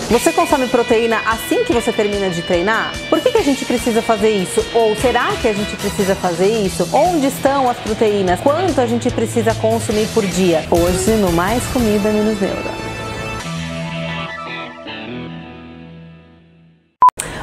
Você consome proteína assim que você termina de treinar? Por que a gente precisa fazer isso? Ou será que a gente precisa fazer isso? Onde estão as proteínas? Quanto a gente precisa consumir por dia? Hoje no Mais Comida Menos Neura.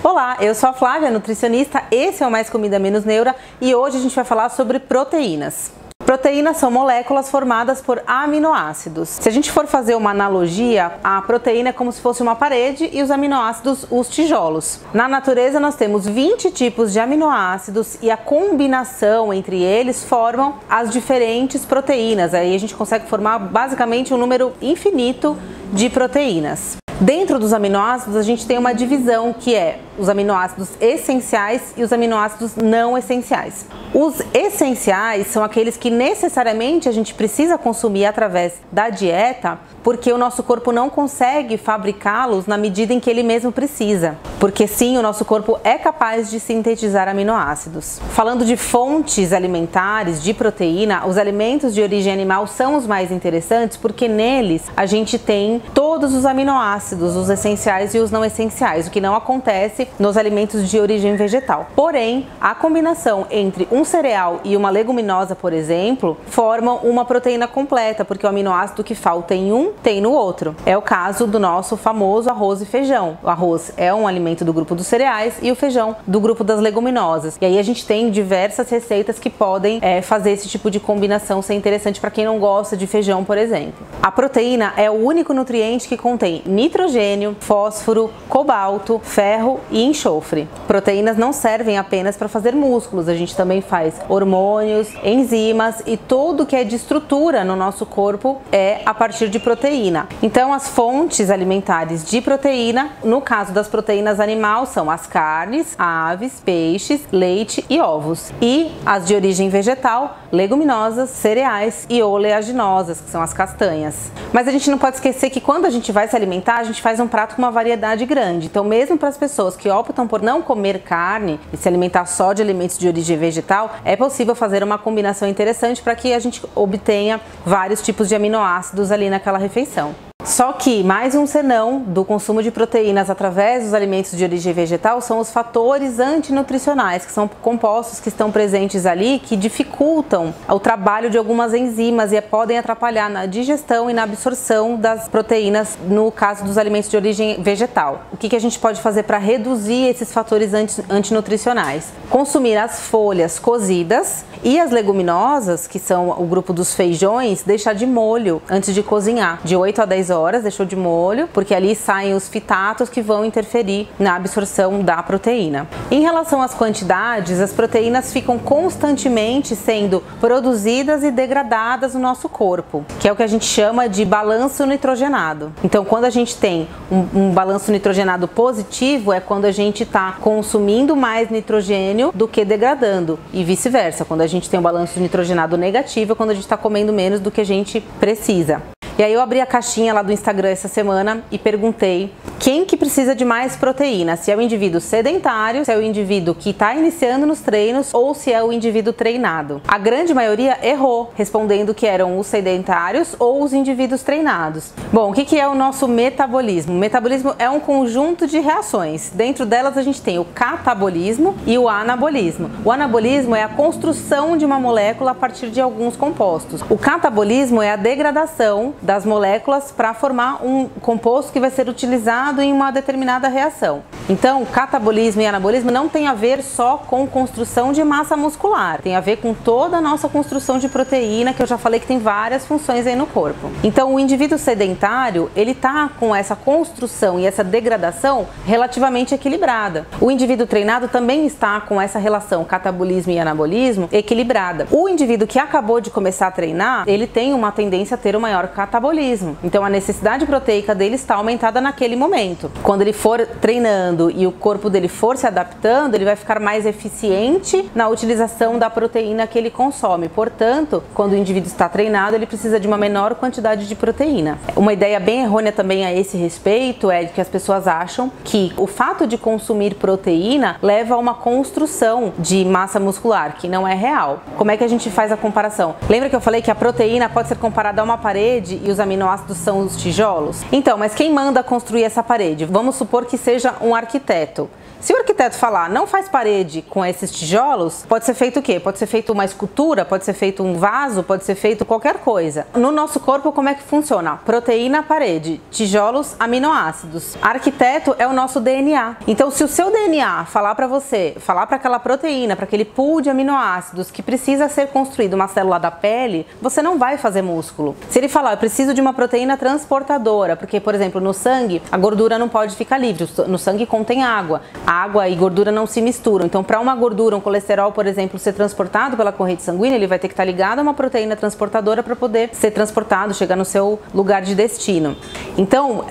Olá, eu sou a Flávia, nutricionista, esse é o Mais Comida Menos Neura e hoje a gente vai falar sobre proteínas. Proteínas são moléculas formadas por aminoácidos. Se a gente for fazer uma analogia, a proteína é como se fosse uma parede e os aminoácidos os tijolos. Na natureza nós temos 20 tipos de aminoácidos e a combinação entre eles formam as diferentes proteínas. Aí a gente consegue formar basicamente um número infinito de proteínas. Dentro dos aminoácidos a gente tem uma divisão que é os aminoácidos essenciais e os aminoácidos não essenciais. Os essenciais são aqueles que necessariamente a gente precisa consumir através da dieta, porque o nosso corpo não consegue fabricá-los na medida em que ele mesmo precisa. Porque sim, o nosso corpo é capaz de sintetizar aminoácidos. Falando de fontes alimentares de proteína, os alimentos de origem animal são os mais interessantes porque neles a gente tem todos os aminoácidos, os essenciais e os não essenciais, o que não acontece nos alimentos de origem vegetal. Porém, a combinação entre um cereal e uma leguminosa, por exemplo, formam uma proteína completa, porque o aminoácido que falta em um tem no outro. É o caso do nosso famoso arroz e feijão. O arroz é um alimento do grupo dos cereais e o feijão do grupo das leguminosas. E aí a gente tem diversas receitas que podem fazer esse tipo de combinação ser interessante para quem não gosta de feijão, por exemplo. A proteína é o único nutriente que contém nitrogênio, fósforo, cobalto, ferro e enxofre. Proteínas não servem apenas para fazer músculos, a gente também faz hormônios, enzimas e tudo que é de estrutura no nosso corpo é a partir de proteína. Então as fontes alimentares de proteína, no caso das proteínas animal, são as carnes, aves, peixes, leite e ovos. E as de origem vegetal, leguminosas, cereais e oleaginosas, que são as castanhas. Mas a gente não pode esquecer que quando a gente vai se alimentar, a gente faz um prato com uma variedade grande. Então mesmo para as pessoas que optam por não comer carne e se alimentar só de alimentos de origem vegetal, é possível fazer uma combinação interessante para que a gente obtenha vários tipos de aminoácidos ali naquela refeição. Só que mais um senão do consumo de proteínas através dos alimentos de origem vegetal são os fatores antinutricionais, que são compostos que estão presentes ali que dificultam o trabalho de algumas enzimas e podem atrapalhar na digestão e na absorção das proteínas no caso dos alimentos de origem vegetal. O que a gente pode fazer para reduzir esses fatores antinutricionais? Consumir as folhas cozidas e as leguminosas, que são o grupo dos feijões, deixar de molho antes de cozinhar, de 8 a 10 horas, deixou de molho, porque ali saem os fitatos que vão interferir na absorção da proteína. Em relação às quantidades, as proteínas ficam constantemente sendo produzidas e degradadas no nosso corpo, que é o que a gente chama de balanço nitrogenado. Então, quando a gente tem um balanço nitrogenado positivo, é quando a gente está consumindo mais nitrogênio do que degradando, e vice-versa. Quando a gente tem um balanço nitrogenado negativo, é quando a gente está comendo menos do que a gente precisa. E aí eu abri a caixinha lá do Instagram essa semana e perguntei quem que precisa de mais proteína, se é o indivíduo sedentário, se é o indivíduo que está iniciando nos treinos ou se é o indivíduo treinado. A grande maioria errou, respondendo que eram os sedentários ou os indivíduos treinados. Bom, o que é o nosso metabolismo? O metabolismo é um conjunto de reações. Dentro delas a gente tem o catabolismo e o anabolismo. O anabolismo é a construção de uma molécula a partir de alguns compostos. O catabolismo é a degradação das moléculas para formar um composto que vai ser utilizado em uma determinada reação. Então, catabolismo e anabolismo não tem a ver só com construção de massa muscular, tem a ver com toda a nossa construção de proteína, que eu já falei que tem várias funções aí no corpo. Então, o indivíduo sedentário, ele tá com essa construção e essa degradação relativamente equilibrada. O indivíduo treinado também está com essa relação catabolismo e anabolismo equilibrada. O indivíduo que acabou de começar a treinar, ele tem uma tendência a ter o maior catabolismo. Então, a necessidade proteica dele está aumentada naquele momento. Quando ele for treinando e o corpo dele for se adaptando, ele vai ficar mais eficiente na utilização da proteína que ele consome. Portanto, quando o indivíduo está treinado, ele precisa de uma menor quantidade de proteína. Uma ideia bem errônea também a esse respeito é que as pessoas acham que o fato de consumir proteína leva a uma construção de massa muscular, que não é real. Como é que a gente faz a comparação? Lembra que eu falei que a proteína pode ser comparada a uma parede e os aminoácidos são os tijolos? Então, mas quem manda construir essa parede? parede. Vamos supor que seja um arquiteto. Se o arquiteto falar, não faz parede com esses tijolos, pode ser feito o quê? Pode ser feito uma escultura, pode ser feito um vaso, pode ser feito qualquer coisa. No nosso corpo, como é que funciona? Proteína, parede, tijolos, aminoácidos. Arquiteto é o nosso DNA. Então, se o seu DNA falar para você, falar para aquela proteína, para aquele pool de aminoácidos que precisa ser construído uma célula da pele, você não vai fazer músculo. Se ele falar, eu preciso de uma proteína transportadora, porque, por exemplo, no sangue, a gordura não pode ficar livre, no sangue contém água. Água e gordura não se misturam. Então, para uma gordura, um colesterol, por exemplo, ser transportado pela corrente sanguínea, ele vai ter que estar ligado a uma proteína transportadora para poder ser transportado, chegar no seu lugar de destino. Então,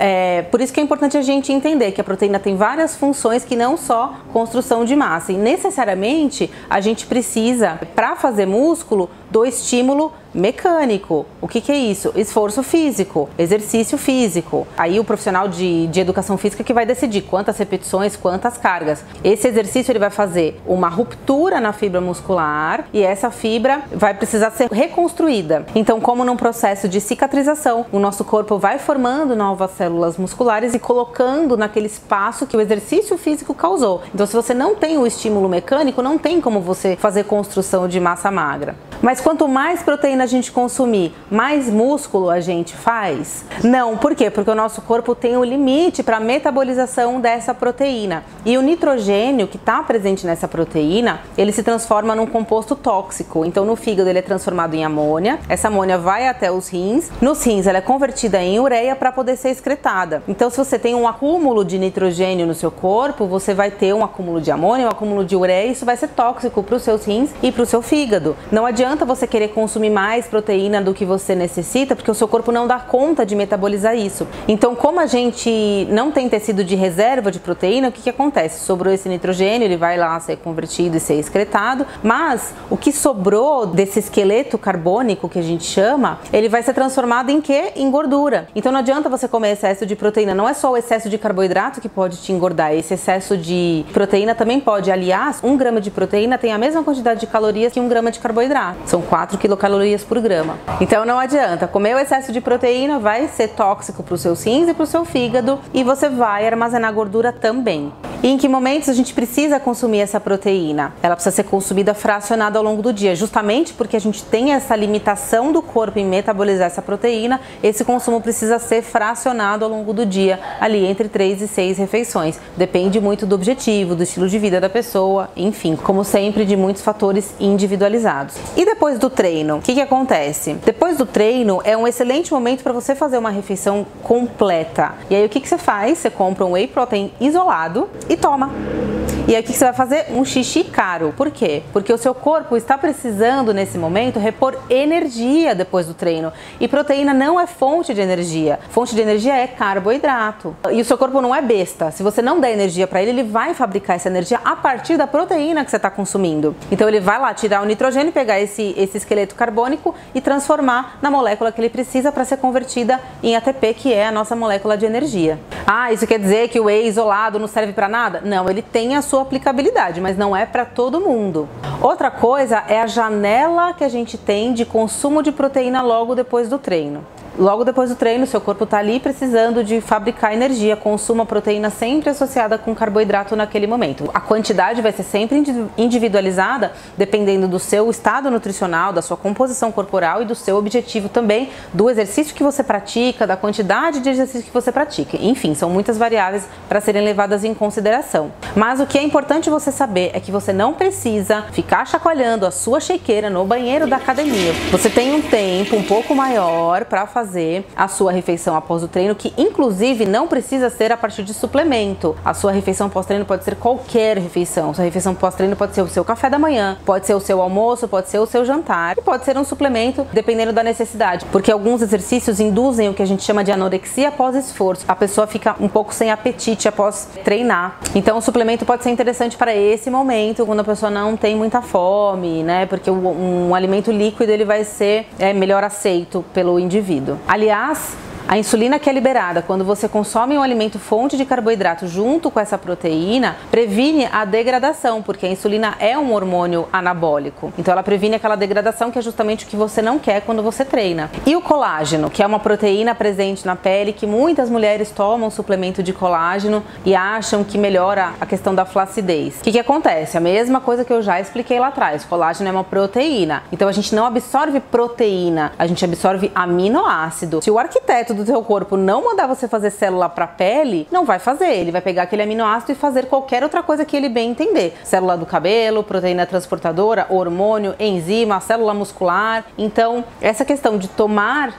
por isso que é importante a gente entender que a proteína tem várias funções que não só construção de massa. E necessariamente a gente precisa, para fazer músculo, do estímulo mecânico. O que é isso? Esforço físico, exercício físico. Aí o profissional de educação física que vai decidir quantas repetições, quantas cargas. Esse exercício ele vai fazer uma ruptura na fibra muscular e essa fibra vai precisar ser reconstruída. Então, como num processo de cicatrização, o nosso corpo vai formando novas células musculares e colocando naquele espaço que o exercício físico causou. Então, se você não tem o estímulo mecânico, não tem como você fazer construção de massa magra. Mas quanto mais proteína a gente consumir, mais músculo a gente faz? Não, por quê? Porque o nosso corpo tem um limite para a metabolização dessa proteína. E o nitrogênio que está presente nessa proteína, ele se transforma num composto tóxico. Então no fígado ele é transformado em amônia, essa amônia vai até os rins, nos rins ela é convertida em ureia para poder ser excretada. Então se você tem um acúmulo de nitrogênio no seu corpo, você vai ter um acúmulo de amônia, um acúmulo de ureia, e isso vai ser tóxico para os seus rins e para o seu fígado. Não adianta você querer consumir mais proteína do que você necessita, porque o seu corpo não dá conta de metabolizar isso. Então, como a gente não tem tecido de reserva de proteína, o que acontece? Sobrou esse nitrogênio, ele vai lá ser convertido e ser excretado, mas o que sobrou desse esqueleto carbônico que a gente chama, ele vai ser transformado em quê? Em gordura. Então não adianta você comer excesso de proteína, não é só o excesso de carboidrato que pode te engordar, esse excesso de proteína também pode. Aliás, 1 grama de proteína tem a mesma quantidade de calorias que 1 grama de carboidrato. São 4 quilocalorias por grama. Então não adianta, comer o excesso de proteína vai ser tóxico para os seus rins e para o seu fígado e você vai armazenar gordura também. E em que momentos a gente precisa consumir essa proteína? Ela precisa ser consumida fracionada ao longo do dia, justamente porque a gente tem essa limitação do corpo em metabolizar essa proteína, esse consumo precisa ser fracionado ao longo do dia, ali entre 3 e 6 refeições. Depende muito do objetivo, do estilo de vida da pessoa, enfim, como sempre, de muitos fatores individualizados. E depois do treino, o que acontece? Depois do treino é um excelente momento para você fazer uma refeição completa. E aí o que você faz? Você compra um whey protein isolado e toma. E aí o que você vai fazer? Um xixi caro. Por quê? Porque o seu corpo está precisando nesse momento repor energia depois do treino. E proteína não é fonte de energia. Fonte de energia é carboidrato. E o seu corpo não é besta. Se você não der energia para ele, ele vai fabricar essa energia a partir da proteína que você está consumindo. Então ele vai lá tirar o nitrogênio, pegar esse esqueleto carbônico e transformar na molécula que ele precisa para ser convertida em ATP, que é a nossa molécula de energia. Ah, isso quer dizer que o whey isolado não serve para nada? Não, ele tem a sua aplicabilidade, mas não é para todo mundo. Outra coisa é a janela que a gente tem de consumo de proteína logo depois do treino. Logo depois do treino, seu corpo está ali precisando de fabricar energia, consuma proteína sempre associada com carboidrato naquele momento. A quantidade vai ser sempre individualizada, dependendo do seu estado nutricional, da sua composição corporal e do seu objetivo também, do exercício que você pratica, da quantidade de exercício que você pratica. Enfim, são muitas variáveis para serem levadas em consideração. Mas o que é importante você saber é que você não precisa ficar chacoalhando a sua shakeira no banheiro da academia. Você tem um tempo um pouco maior para fazer a sua refeição após o treino, que inclusive não precisa ser a partir de suplemento. A sua refeição pós-treino pode ser qualquer refeição. Sua refeição pós-treino pode ser o seu café da manhã, pode ser o seu almoço, pode ser o seu jantar, e pode ser um suplemento dependendo da necessidade, porque alguns exercícios induzem o que a gente chama de anorexia após esforço. A pessoa fica um pouco sem apetite após treinar. Então o suplemento pode ser interessante para esse momento, quando a pessoa não tem muita fome, né? Porque um alimento líquido ele vai ser melhor aceito pelo indivíduo. Aliás, A insulina que é liberada quando você consome um alimento fonte de carboidrato junto com essa proteína previne a degradação, porque a insulina é um hormônio anabólico. Então ela previne aquela degradação que é justamente o que você não quer quando você treina. E o colágeno, que é uma proteína presente na pele, que muitas mulheres tomam suplemento de colágeno e acham que melhora a questão da flacidez. O que acontece? A mesma coisa que eu já expliquei lá atrás. Colágeno é uma proteína. Então a gente não absorve proteína, a gente absorve aminoácido. Se o arquiteto do teu corpo não mandar você fazer célula para pele, não vai fazer. Ele vai pegar aquele aminoácido e fazer qualquer outra coisa que ele bem entender. Célula do cabelo, proteína transportadora, hormônio, enzima, célula muscular. Então, essa questão de tomar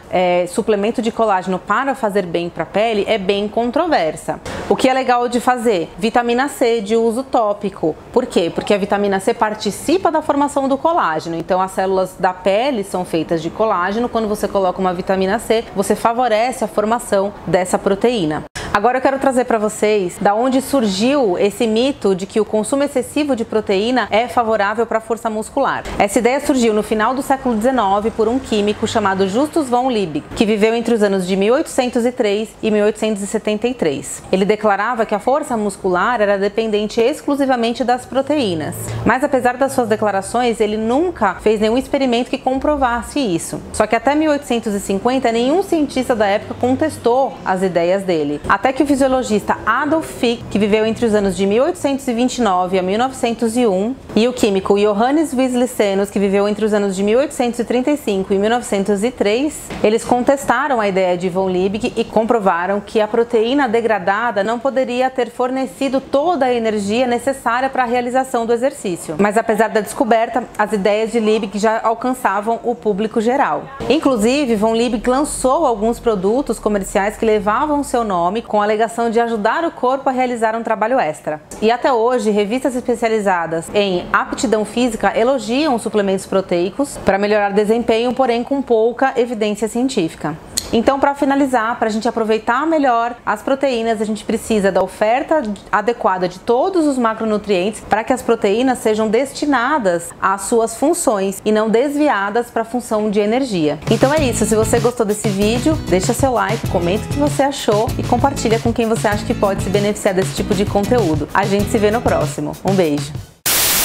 suplemento de colágeno para fazer bem para a pele é bem controversa. O que é legal de fazer? Vitamina C de uso tópico. Por quê? Porque a vitamina C participa da formação do colágeno. Então, as células da pele são feitas de colágeno. Quando você coloca uma vitamina C, você favorece a formação dessa proteína. Agora eu quero trazer para vocês da onde surgiu esse mito de que o consumo excessivo de proteína é favorável para a força muscular. Essa ideia surgiu no final do século XIX por um químico chamado Justus von Liebig, que viveu entre os anos de 1803 e 1873. Ele declarava que a força muscular era dependente exclusivamente das proteínas. Mas apesar das suas declarações, ele nunca fez nenhum experimento que comprovasse isso. Só que até 1850, nenhum cientista da época contestou as ideias dele. Até que o fisiologista Adolf Fick, que viveu entre os anos de 1829 a 1901, e o químico Johannes Wislicenus, que viveu entre os anos de 1835 e 1903, eles contestaram a ideia de von Liebig e comprovaram que a proteína degradada não poderia ter fornecido toda a energia necessária para a realização do exercício. Mas apesar da descoberta, as ideias de Liebig já alcançavam o público geral. Inclusive, von Liebig lançou alguns produtos comerciais que levavam seu nome, com a alegação de ajudar o corpo a realizar um trabalho extra. E até hoje, revistas especializadas em aptidão física elogiam suplementos proteicos para melhorar desempenho, porém com pouca evidência científica. Então, para finalizar, para a gente aproveitar melhor as proteínas, a gente precisa da oferta adequada de todos os macronutrientes para que as proteínas sejam destinadas às suas funções e não desviadas para a função de energia. Então é isso, se você gostou desse vídeo, deixa seu like, comenta o que você achou e compartilha com quem você acha que pode se beneficiar desse tipo de conteúdo. A gente se vê no próximo. Um beijo!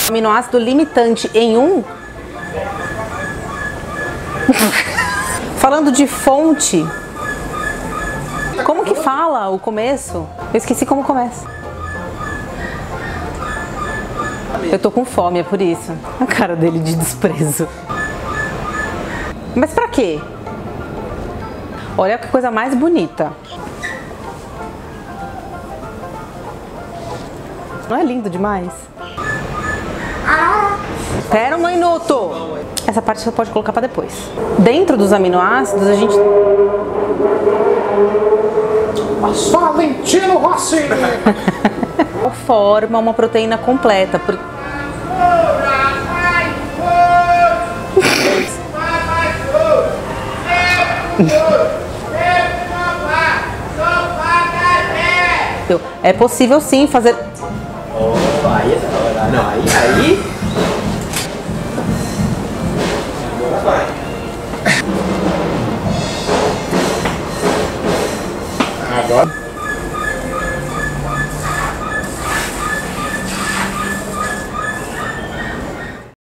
Aminoácido limitante em um... Falando de fonte, como que fala o começo? Eu esqueci como começa. Eu tô com fome, é por isso. A cara dele de desprezo. Mas pra quê? Olha que coisa mais bonita. Não é lindo demais? Espera um minuto! Essa parte você pode colocar para depois. Dentro dos aminoácidos, a gente... Valentino Rossi! forma uma proteína completa. É possível sim fazer... Aí é da hora. Não, aí... Agora...